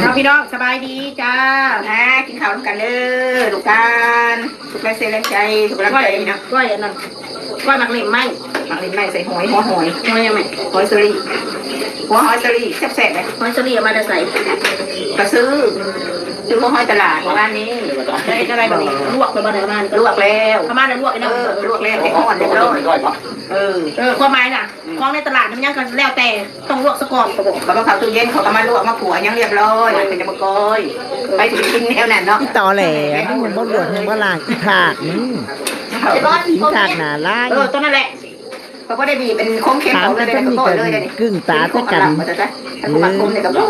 เราพี่น้องสบายดีจ้านะกินข้าวร่วมกันเลยลูกการถูกแรงเสียแรงใจถูกแรงใจนะก้อยอันนั้นก้อยหมักเหล็กไหมหมักเหล็กไหมใส่หอยหัวหอยยังไงหอยสลีหัวหอยสลีแซ่บๆเลยหอยสลีมาจะใส่กระซื้อหัวหอยตลาดร้านนี้ได้อะไรแบบนี้ลวกไปบ้านไหนบ้านลวกแล้วประมาณนั้นลวกไอ้นั่นลวกแล้วไอ้อ่อนเด็กแล้วความหมายน่ะของในตลาดมันยังกันแล้วแต่ต้องลวกสะก่อนกระบอกเขาเขาตู้เย็นเขาก็มาลวกมาขัวยังเรียบร้อยเป็นจะมากอยไปถึงกินแนวนั้นเนาะต่อแหล่มันบ่หลวดมันบ่ล่างอีถากมึงอีถากหนาลายตัวนั่นแหละเขาก็ได้บีเป็นโค้งเข็มเขาเลยได้ก็เลยได้กึ่งตาตะกันถ้าคุณมาคุมในกระบอก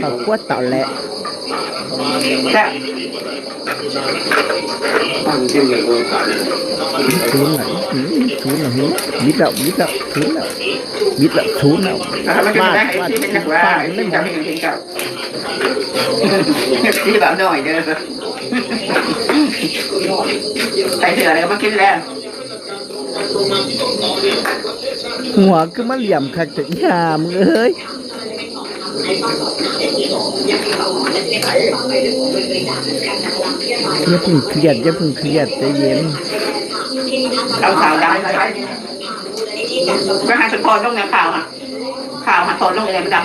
เขาขวดต่อแหละKim người cô cả xuống là biết đâu xuống đâu đi bảo nổi được tại thừa này có kiếm lên หัวคือมาเหลี่ยมคักจะยามเอ้ยอย่าเพิ่งเครียดใจเย็นเอาข่าวดังก็หาสุดพอต้องเนี่ยข่าวหาพอต้องอะไรมันดัง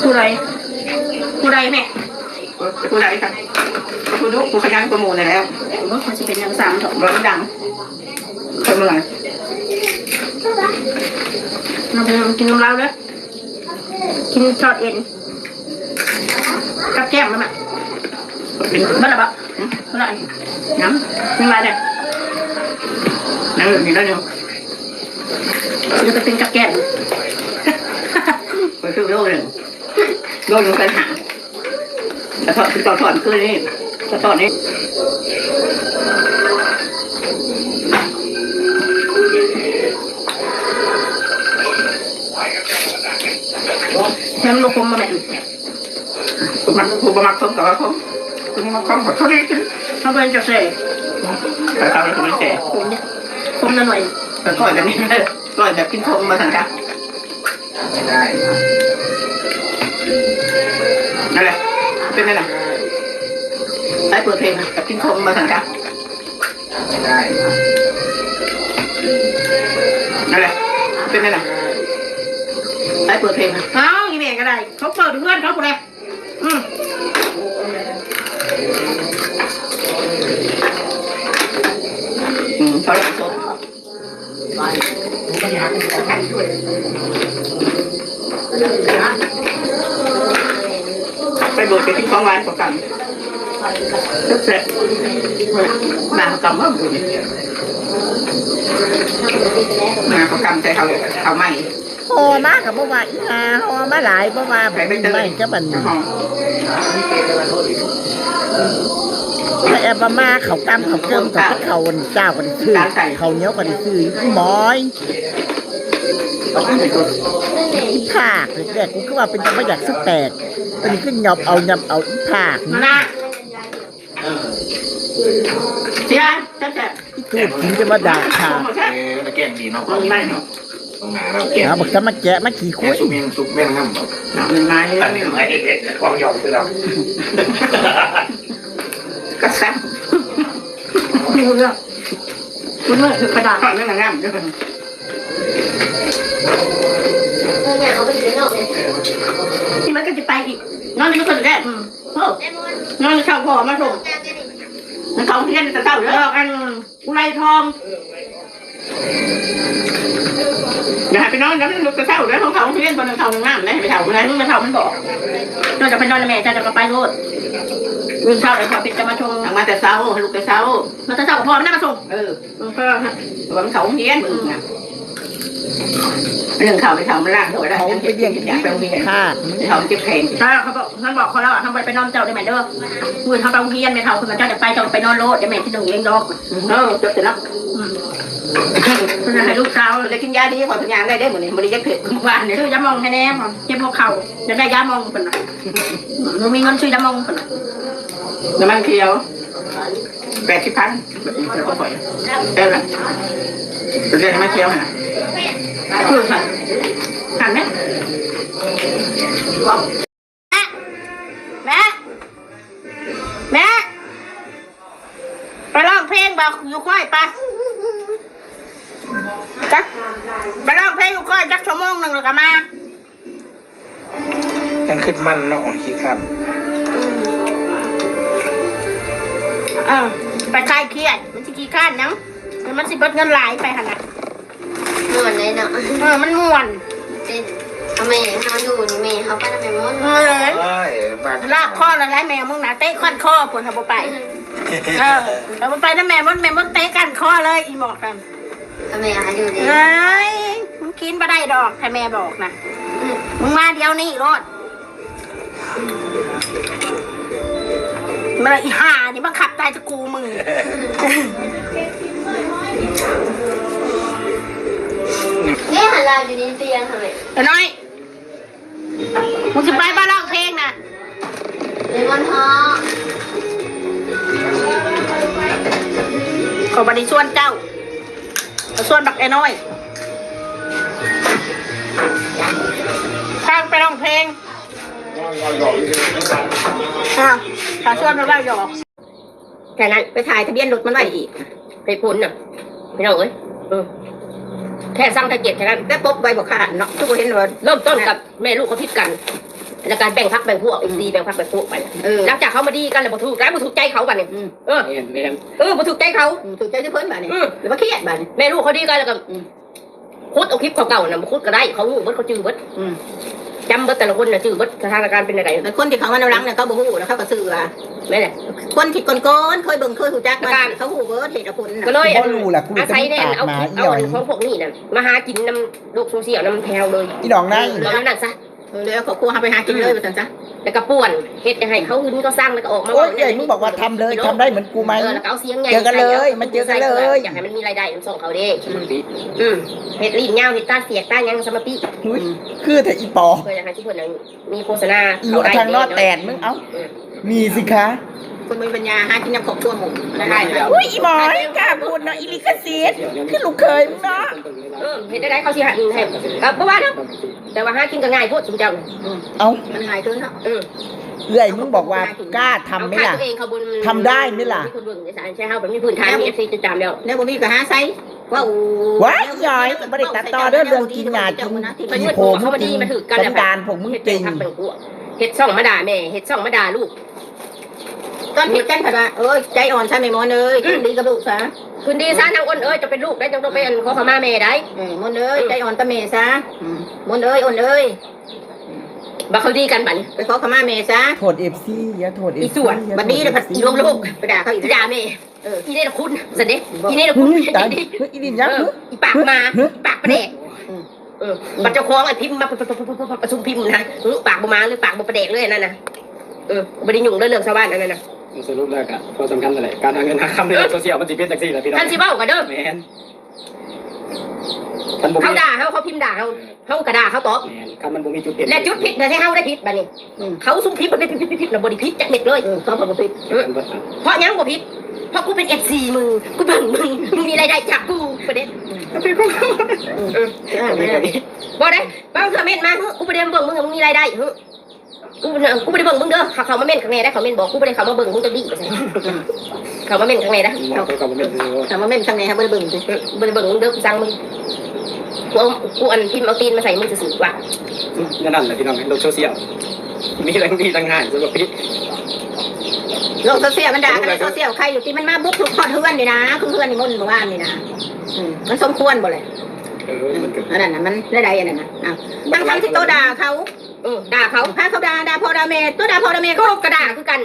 ผู้ใดแม่ผู้ใดครับผู้ดุผู้ขยันผู้โมเลยแล้วมันจะเป็นอย่างสามถอดร้อนดังคนเมืองเราไปกินน้ำเล้าเลยกินทอดเอ็นกับแก้มมันอ่ะมันอะไรบ้างมันอะไรน้ำยังไงเนี่ยน้ำแบบนี้ได้ยังจะไปเป็นกับแก้มไปซื้อโลนึงเป็นหางแต่ทอดคืนนี่จะทอดนี้น้ำลูกคมมาแบบมักคมกับว่าคมมักคมกับเขาได้กินเขาเป็นจะเสกแต่เขาเป็นเสกคมหน่อยแต่ก่อยแบบนี้ก่อยแบบกินคมมาสั่งกันได้นั่นแหละเป็นไงล่ะใช้เปิดเพลงแบบกินคมมาสั่งกันได้นั่นแหละเป็นไงล่ะใช้เปิดเพลงเขาอีเมลก็ได้เขาเปิดเพื่อนเขาคนเดียวเขาหลังสดไปโดดไปที่ของร้านประกันเสร็จมาประกันว่าบุญมาประกันใจเขาไม่หอมากกับบ่ว่าอีหาหอมาหลายบ่ว่าแบบไม่ก็บันถ้าแอบมาเขากำเขาเกิมกับเขาเจ้ากันคือเขาเนี้ยกันคือหมอยอีผากเลยแกกูก็ว่าเป็นจะไม่อยากสักแตกเป็นขึ้นหยอบเอาอีผากนะเสียแต่อีตูดกินจะมาด่าขาแกงดีเนาะไม่เนาะเอาบอกจะมาแกะมาขี่คุยซุปแม่งน้ำแบบไม่ความยอมคือเราก็แซ่บคุณเนี่ยคือกระดาษนั่นง่ายๆด้วยที่มันก็จะไปอีกน้องนี่ไม่เคยได้น้องนี่เข้าพ่อมาส่งมันเขาเพี้ยนแต่เต้าเยอะอันอุไรทองอย่าไปนอนแล้วมันจะเศร้าแล้วของเขาเพี้ยนบนเขาหน้าเลยไปเท่าอะไรมึงมาเท่ามันบอกนอกจากไปนอนแม่จะไปโลดลูกเช้าเลยพอปิดจะมาชงมาแต่เช้าลูกแต่เช้ามาแต่เช้ากับพ่อไม่ได้มาส่งมันก็หวังเขาเฮี้ยนมึงนะเรื่องเขาไปทำล่างด้วยได้เขาไปเลี้ยงอยากไปเลี้ยงค่ะเขาเก็บแขนใช่เขาบอกท่านบอกเขาแล้วทำไปนอนเจ้าได้ไหมเด้อมือเขาไปเฮี้ยนไม่เท่าคือมันเจ้าจะไปเจ้าไปนอนโลดได้ไหมที่หนึ่งเลี้ยงดอกจบเสร็จแล้วให้ลูกสาวจะกินยาดีพอสัญญาได้เหมือนบริจาคเผ็ดบ้านเนี่ยซื้อยามองแค่แน่เจ็บหัวเข่าจะได้ยามองเป็นไรหนูมีเงินซื้อยามองเป็นไรน้ำมันเคียว80,000แล้วก็ปล่อยได้ไหมจะเรียนน้ำมันเคียวนะคือค่ะหันไหม แม่แม่ไปร้องเพลงบอกอยู่ค่อยไปจักไปร้องเพลงอยู่ค่อยจักชั่วโมงหนึ่งหรือกันมา ยังขึ้นมันเนาะขี้ครับ ไปคลายเครียดมันสิขี้ข้านยังมันสิเบิดเงินหลายไปหันนะ ม่วนเลยเนาะ มันม่วน เป็นทำไมเขาอยู่นี่แม่เขาก็ทำไมม่วน เอ้ย เอ้ยบ้าน ลากข้อละไรแม่มึงนะเตะขั้นข้อผลทำบ่ไปเอาบ่ไปนะแม่มันเตะกันข้อเลยอีบอกกัน ทำไมเขาอยู่นี่ เอ้ยมึงกินบ่ได้ดอกถ้าแม่บอกนะมึงมาเดี๋ยวนี้รถมาอีห่านี่บังคับตายจะกูมึง เนี่ยหันเราอยู่ในเตียงทำไม ไอ้น้อยมึงจะไปบ้านร้องเพลงนะ ในวันฮอ ขอบันนี้ส่วนเจ้าส่วนบักไอ้น้อยทางไปร้องเพลงถ้าส่วนมันว่าหยอกแค่นั้นไปถ่ายทะเบียนรถมันไว้อีกไปพ้นน่ะไม่เอาเอ้ยแค่สร้างตะเกียบแค่นั้นแต่ปุ๊บใบบอกขาดเนาะทุกคนเห็นว่าเริ่มต้นกับแม่ลูกเขาพิดกันแล้วการแบ่งพักแบ่งพวกดีแบ่งพักแบ่งพวกไปหลังจากเขามาดีกันแล้วบ่ถูกแล้วบ่ถูกใจเขาบัดนี้บ่ถูกใจเขาถูกใจที่เพิ่นบัดนี้หรือว่าเครียดบัดนี้แม่ลูกเขาดีกันแล้วก็คุดเอาคลิปเก่าๆน่ะมาคุดก็ได้เขารู้เบิดเขาจื้อเบิดจำเบิดแต่ละคนน่ะจื้อเบิดสถานการณ์เป็นอะไรคนที่เขามาในรังเนี่ยเขาบ่ฮู้แล้วเขาก็ซื้อว่าแม่นแหละคนที่ก่อนๆเคยเบิ่งเคยฮู้จักมาเขาฮู้เบิดเหตุผลก็เลย บ่รู้ล่ะกูจะ อาศัย ไม่ แน่ ปาก เอา หมา คลิป อี เอา หน่อย ของพวกนี้น่ะมาหากินน้ำโลกโซเชียลน้ำแพวเลย อีดองนั่ง ตอนนั้นซะเดี๋ยวขอครัวหาไปหากินเลยไปสั่นซะแล้วก็ป่วนเฮ็ดจะให้เขาหึนก็สร้างแล้วก็ออกมา โอ้ยใหญ่มึงบอกว่าทำเลยทำได้เหมือนกูไหม แล้วก็เอาเสียงใหญ่ เจอกันเลยมันเจอกันเลย อยากให้มันมีรายได้ส่งเขาเด้เฮ็ดลิ้นยาวเฮ็ดตาเสียกตายังสมาปิ อุ๊ยคือแต่อีปอ เพื่อจะให้ทุกคนมีโฆษณา อีหัวทางนอดแตนมึงเอ้ามีสิคะ คนมีปัญญาหากินน้ำขบตัวหมูได้แล้ว อุ้ยอีหมอยกล้าพูดเนาะอีลิคซีดคือลูกเคยมึงเนาะ เฮ็ดได้เขาสิหาให้กับบ่ว่าเนาะแต่ว่าหากินก็ง่ายโพดสุดจัง เอ้า มันง่ายเกินเนาะ เอื่อยมึงบอกว่ากล้าทำไหมล่ะทำได้ไหมล่ะ มีคนเบิ่งในสารใช่เฮาแบบมีพื้นฐานมี FC ติดตามแล้วแล้วบ่มีก็หาไซว่าโอ้ ว้ายยอยไม่ได้ตัดต่อเรื่องกินหยากินกินโผล่มึงจริงสันดานผมมึงจริง เฮ็ดช่องมาด่าแม่เฮ็ดช่องมาด่าลูกตอนผิดกันผัดว่าใจอ่อนซะแม่มอนเอ้ยคืนดีกับลูกซะคืนดีซะนางอ้นเอ้ยจะเป็นลูกได้จังต้องเป็นขอขมาแม่ได้มอนเอ้ยใจอ่อนตะแม่ซะมอนเอ้ยอ้นเอ้ยบักเขาดีกันบัดไปขอขมาแม่ซะ โทษFC อย่าโทษ อี FC ส่วนบัดนี้เดี๋ยวผัดอีลงลูกไปด่าเขาอีกด่าแม่อีนี่ละคุณเสด็จอีนี่ละคุณ ตายอีดินยักษ์ อีปากมาปากประเดกบัดเจ้าของไอ้พิมพ์มาประชุมพิมพ์นะปากบ่มาหรือปากบ่ประเดกเลยนั่นน่ะบ่ได้ยุ่งเรื่องชาวบ้านนั่นน่ะ สรุปแล้วก็ความสำคัญอะไรการหาเงินหาคำในโลกโซเชียลมันจะเป็นจังซี่แหละพี่น้อง ท่านสิเว้ากันเด้อ แม่นคันบ่ เขา มี ด่าเขาพิมพ์ด่าเขากระด่าเขาตอบ แม่นคันมันบ่มีจุดเด่น และจุดผิดแต่ให้เขาได้ผิดบัดนี้เขาซุ่มผิดมันเป็นผิดนะบ่ได้ผิดจักเม็ดเลยเขาบ่ผิดเพราะยังบ่ผิดเพราะกูเป็น FC มึงกูเบิ่งมึงมีรายได้จากกูประเด็นบ่ได้บางเทื่อเม็ดมากูบ่ได้เบิ่งมึงมีรายได้กูไม่ได้เบิ่งมึงเด้อเขามาเม่นข้างในได้เขาเม่นบอกกูไม่ได้เขามาเบิ่งมึงจะดีเขามาเม่นข้างในนะเขามาเม่นข้างในครับไม่ได้เบิ่งไม่ได้เบิ่งมึงเด้อกูสั่งมึงกูอันพิมพ์เอาตีนมาใส่มึงจะสื่อว่า นั่นแหละพี่น้องโลกโซเชียลมีทั้งดีทั้งง่ายสำหรับพี่ โลกโซเชียลมันด่ากันในโซเชียลใครอยู่ที่มันมาบุกทุกข้อเทือนนี่นะคือเทือนนี่มันบอกว่านี่นะมันสมควรบ่เลยอันนั้นมันได้อันนั้นทั้งที่โตด่าเขาด่าเขาพาเขาด่าพ่อด่าแม่ตัวด่าพ่อด่าแม่ก็กระด่าคือกัน